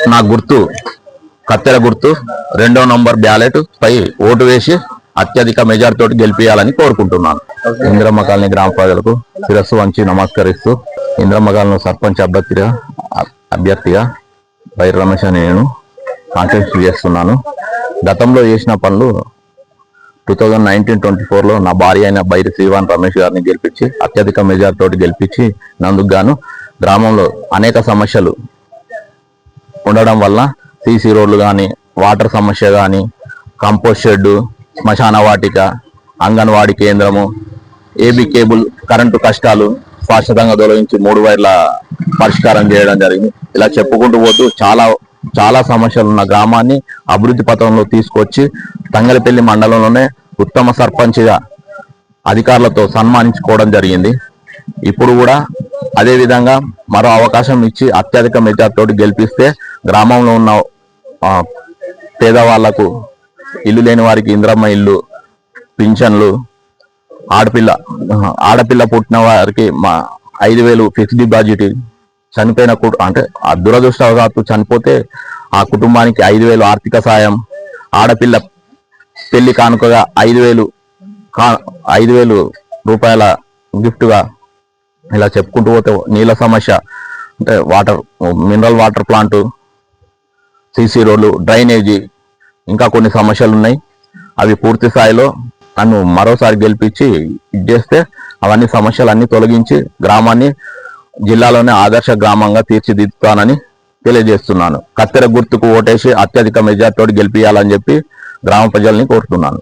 నా గుర్తు కత్తెర గుర్తు 2వ నంబర్ బ్యాలెట్ పై ఓటు వేసి అత్యధిక మెజార్టీ తోటి గెలిపియాలని కోరుకుంటున్నాను. ఇంద్రమ్మ కాలనీ గ్రామ ప్రజలకు శిరస్సు వంచి నమస్కరిస్తూ ఇంద్రమ్మ కాలనీ సర్పంచ్ అభ్యర్థిగా బైర్ రమేష్ అని నేను కాంటెస్ట్ చేస్తున్నాను. గతంలో చేసిన పనులు 2019-24లో నా భార్య అయిన బైరి శ్రీవాన్ రమేష్ గారిని గెలిపించి అత్యధిక మెజార్టీ తోటి గెలిపించి నందుకు గాను గ్రామంలో అనేక సమస్యలు ఉండడం వల్ల సీసీ రోడ్లు కానీ, వాటర్ సమస్య కానీ, కంపోస్ట్ షెడ్, శ్మశాన వాటిక, అంగన్వాడీ కేంద్రము, ఏబీ కేబుల్ కరెంటు కష్టాలు శాశ్వతంగా తొలగించి 3 వైర్ల పరిష్కారం చేయడం జరిగింది. ఇలా చెప్పుకుంటూ పోతూ చాలా సమస్యలు ఉన్న గ్రామాన్ని అభివృద్ధి పథంలో తీసుకొచ్చి తంగలపల్లి మండలంలోనే ఉత్తమ సర్పంచ్గా అధికారులతో సన్మానించుకోవడం జరిగింది. ఇప్పుడు కూడా అదే విధంగా మరో అవకాశం ఇచ్చి అత్యధిక మెజార్టీ తోటి గెలిపిస్తే గ్రామంలో ఉన్న పేదవాళ్లకు, ఇల్లు లేని వారికి ఇంద్రమ్మ ఇల్లు, పింఛన్లు, ఆడపిల్ల పుట్టిన వారికి 5,000 ఫిక్స్డ్ డిపాజిట్, చనిపోయిన అంటే ఆ దురదృష్టవశాత్తు చనిపోతే ఆ కుటుంబానికి 5,000 ఆర్థిక సాయం, ఆడపిల్ల పెళ్లి కానుకగా 5,000 రూపాయల గిఫ్ట్గా, ఇలా చెప్పుకుంటూ పోతే నీళ్ళ సమస్య అంటే మినరల్ వాటర్ ప్లాంట్, సీసీ రోడ్లు, డ్రైనేజీ, ఇంకా కొన్ని సమస్యలు ఉన్నాయి. అవి పూర్తి స్థాయిలో నన్ను మరోసారి గెలిపించి చేస్తే అవన్నీ సమస్యలన్నీ తొలగించి గ్రామాన్ని జిల్లాలోనే ఆదర్శ గ్రామంగా తీర్చిదిద్దుతానని తెలియజేస్తున్నాను. కత్తెర గుర్తుకు ఓటేసి అత్యధిక మెజార్టీ తోటి గెలిపియాలని చెప్పి గ్రామ ప్రజల్ని కోరుతున్నాను.